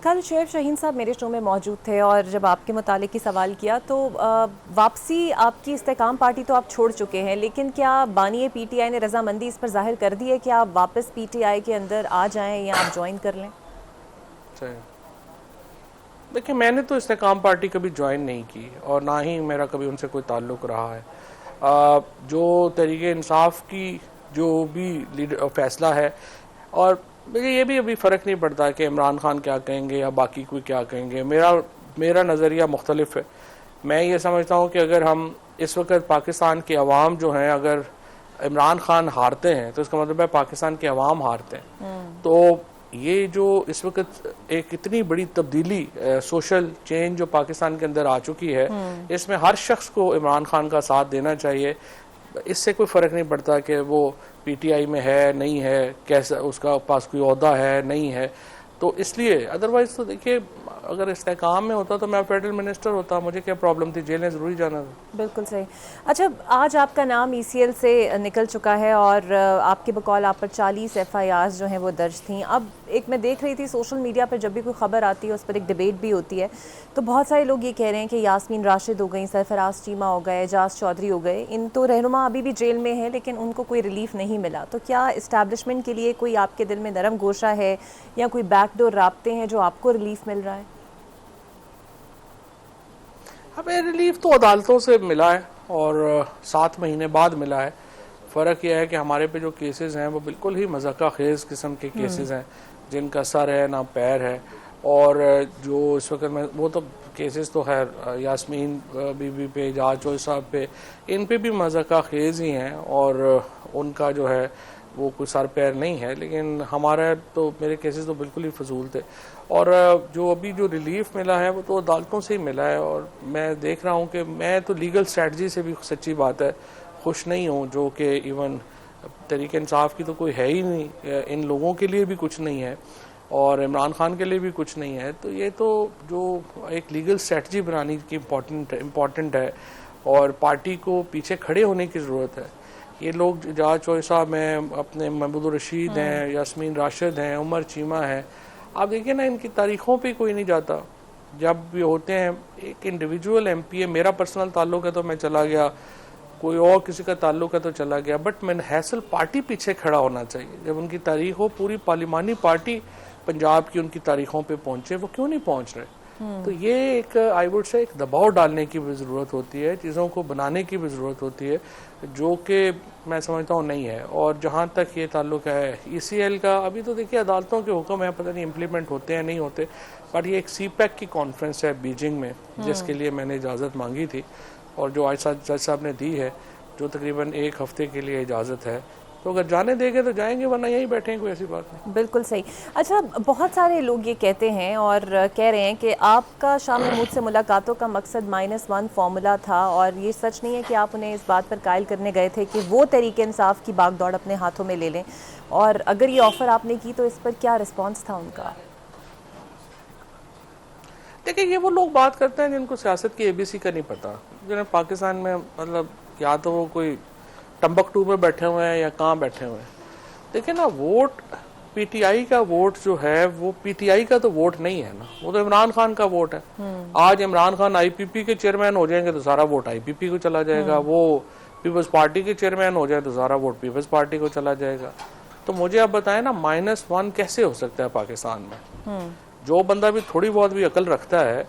कल शुएब शाहीन साहब मेरे शो में मौजूद थे और जब आपके मुतालिक ही सवाल किया तो वापसी आपकी इस्तेकाम पार्टी तो आप छोड़ चुके हैं, लेकिन क्या बानी पीटीआई ने रजामंदी इस पर जाहिर कर दी है कि आप वापस पीटीआई के अंदर आ जाएं या आप ज्वाइन कर लें? देखिए, मैंने तो इस्तेकाम पार्टी कभी ज्वाइन नहीं की और ना ही मेरा कभी उनसे कोई ताल्लुक़ रहा है। जो तरीके इंसाफ की जो भी फैसला है, और मुझे ये भी अभी फ़र्क नहीं पड़ता कि इमरान खान क्या कहेंगे या बाकी कोई क्या कहेंगे। मेरा नज़रिया मुख्तलिफ है। मैं ये समझता हूँ कि अगर हम इस वक्त पाकिस्तान के अवाम जो हैं, अगर इमरान खान हारते हैं तो इसका मतलब है पाकिस्तान के अवाम हारते हैं। तो ये जो इस वक्त एक इतनी बड़ी तब्दीली, सोशल चेंज जो पाकिस्तान के अंदर आ चुकी है, इसमें हर शख्स को इमरान खान का साथ देना चाहिए। इससे कोई फ़र्क नहीं पड़ता कि वो पीटीआई में है नहीं है, कैसा उसका पास कोई ओहदा है नहीं है। तो इसलिए अदरवाइज़ तो देखिए, अगर इस्तेकाम में होता तो मैं फेडरल मिनिस्टर होता, मुझे क्या प्रॉब्लम थी, जेलें ज़रूरी जाना था। बिल्कुल सही। अच्छा, आज आपका नाम ईसीएल से निकल चुका है और आपके बकौल आप पर 40 एफआईआर्स जो हैं वो दर्ज थी। अब एक मैं देख रही थी सोशल मीडिया पर, जब भी कोई ख़बर आती है उस पर एक डिबेट भी होती है, तो बहुत सारे लोग ये कह रहे हैं कि यास्मीन राशिद हो गई, सरफराज चीमा हो गए, एजाज चौधरी हो गए, इन तो रहनुमा अभी भी जेल में है लेकिन उनको कोई रिलीफ नहीं मिला। तो क्या इस्टेब्लिशमेंट के लिए कोई आपके दिल में नरम गोशा है या कोई बैकडोर राब्ते हैं जो आपको रिलीफ मिल रहा है? हमें रिलीफ तो अदालतों से मिला है और 7 महीने बाद मिला है। फ़र्क यह है कि हमारे पे जो केसेस हैं वो बिल्कुल ही मज़ाक़ा ख़ेज़ किस्म के केसेस हैं, जिनका सर है ना पैर है। और जो इस वक्त में वो तो केसेस तो है यास्मीन बीबी पे, एजाज चौधरी साहब पे, इन पे भी मज़ाक़ा ख़ेज़ ही हैं और उनका जो है वो कोई सर पैर नहीं है। लेकिन हमारा तो, मेरे केसेस तो बिल्कुल ही फजूल थे। और जो अभी जो रिलीफ मिला है वो तो अदालतों से ही मिला है। और मैं देख रहा हूँ कि मैं तो लीगल स्ट्रेटजी से भी, सच्ची बात है, खुश नहीं हूँ, जो कि इवन तरीके इंसाफ की तो कोई है ही नहीं, इन लोगों के लिए भी कुछ नहीं है और इमरान खान के लिए भी कुछ नहीं है। तो ये तो जो एक लीगल स्ट्रेटजी बनाने की इम्पॉर्टेंट है और पार्टी को पीछे खड़े होने की ज़रूरत है। ये लोग एजाज चौधरी साहब हैं, अपने महमूद रशीद हैं, यास्मीन राशिद हैं, उमर चीमा है, आप देखिए ना, इनकी तारीखों पे कोई नहीं जाता। जब भी होते हैं, एक इंडिविजुअल एमपी है, मेरा पर्सनल ताल्लुक है तो मैं चला गया, कोई और किसी का ताल्लुक है तो चला गया, बट मैन हैसल पार्टी पीछे खड़ा होना चाहिए। जब उनकी तारीख हो, पूरी पार्लिमानी पार्टी पंजाब की उनकी तारीखों पे पहुंचे, वो क्यों नहीं पहुंच रहे? तो ये एक, आई वुड से, एक दबाव डालने की भी ज़रूरत होती है, चीज़ों को बनाने की भी ज़रूरत होती है, जो कि मैं समझता हूँ नहीं है। और जहाँ तक ये ताल्लुक है ईसीएल का, अभी तो देखिए अदालतों के हुक्म है, पता नहीं इम्प्लीमेंट होते हैं नहीं होते। पर ये एक सीपैक की कॉन्फ्रेंस है बीजिंग में, जिसके लिए मैंने इजाज़त मांगी थी और जो आज जज साहब ने दी है, जो तकरीबन 1 हफ्ते के लिए इजाज़त है, तो अगर जाने देंगे तो जाएंगे, वरना यहीं बैठेंगे, कोई ऐसी बात नहीं। बिल्कुल सही। अच्छा, बहुत सारे लोग ये कहते हैं और कह रहे हैं कि आपका शाह महमूद से मुलाकातों का मकसद -1 फार्मूला था और ये सच नहीं है कि आप उन्हें इस बात पर कायल करने गए थे कि वो तरीके इंसाफ की बागदौड़ अपने हाथों में ले लें, और अगर ये ऑफ़र आपने की तो इस पर क्या रिस्पॉन्स था उनका? देखिए, ये वो लोग बात करते हैं जिनको सियासत की एबीसी का नहीं पता, जिन्हें पाकिस्तान में, मतलब या तो वो कोई टम्बकटू में बैठे हुए हैं या कहाँ बैठे हुए हैं। देखिए ना, वोट, पीटीआई का वोट जो है वो पीटीआई का तो वोट नहीं है ना, वो तो इमरान खान का वोट है। आज इमरान खान आईपीपी के चेयरमैन हो जाएंगे तो सारा वोट आईपीपी को चला जाएगा, वो पीपल्स पार्टी के चेयरमैन हो जाए तो सारा वोट पीपल्स पार्टी को चला जाएगा। तो मुझे आप बताएं ना, -1 कैसे हो सकता है पाकिस्तान में? जो बंदा भी थोड़ी बहुत भी अकल रखता है,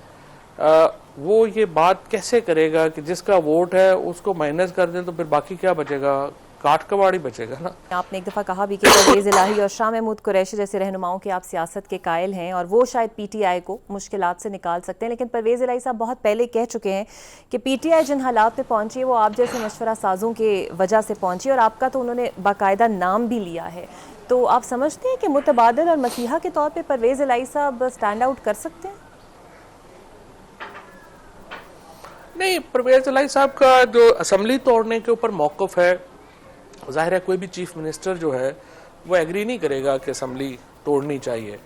वो ये बात कैसे करेगा कि जिसका वोट है उसको माइनस कर दें तो फिर बाकी क्या बचेगा? काट कबाड़ी बचेगा ना। आपने एक दफ़ा कहा भी कि परवेज़ इलाही और शाह महमूद कुरैशी जैसे रहनुमाओं के आप सियासत के कायल हैं और वो शायद पीटीआई को मुश्किलात से निकाल सकते हैं, लेकिन परवेज़ इलाही साहब बहुत पहले कह चुके हैं कि पीटीआई जिन हालात पे पहुंची है वो आप जैसे मशवरा साजों के वजह से पहुंची, और आपका तो उन्होंने बाकायदा नाम भी लिया है। तो आप समझते हैं कि मुतबादिल और मसीहा के तौर पर परवेज़ इलाही साहब स्टैंड आउट कर सकते हैं? नहीं, परवेज़ इलाही साहब का जो असम्बली तोड़ने के ऊपर मौक़िफ़ है, ज़ाहिर है कोई भी चीफ मिनिस्टर जो है वो एग्री नहीं करेगा कि असम्बली तोड़नी चाहिए।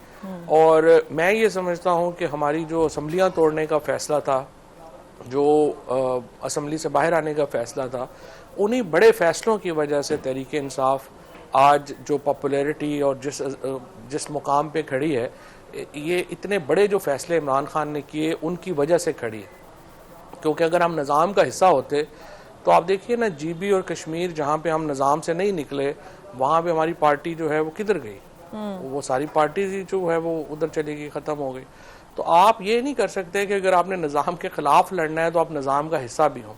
और मैं ये समझता हूँ कि हमारी जो असम्बलियाँ तोड़ने का फ़ैसला था, जो असम्बली से बाहर आने का फ़ैसला था, उन्हीं बड़े फ़ैसलों की वजह से तहरीक इंसाफ आज जो पॉपुलैरिटी और जिस मुकाम पे खड़ी है, ये इतने बड़े जो फैसले इमरान खान ने किए उनकी वजह से खड़ी है, क्योंकि अगर हम निज़ाम का हिस्सा होते तो आप देखिए ना, GB और कश्मीर जहाँ पे हम निज़ाम से नहीं निकले वहाँ पे हमारी पार्टी जो है वो किधर गई, वो सारी पार्टी जो है वो उधर चली गई, ख़त्म हो गई। तो आप ये नहीं कर सकते कि अगर आपने निज़ाम के ख़िलाफ़ लड़ना है तो आप निज़ाम का हिस्सा भी हों।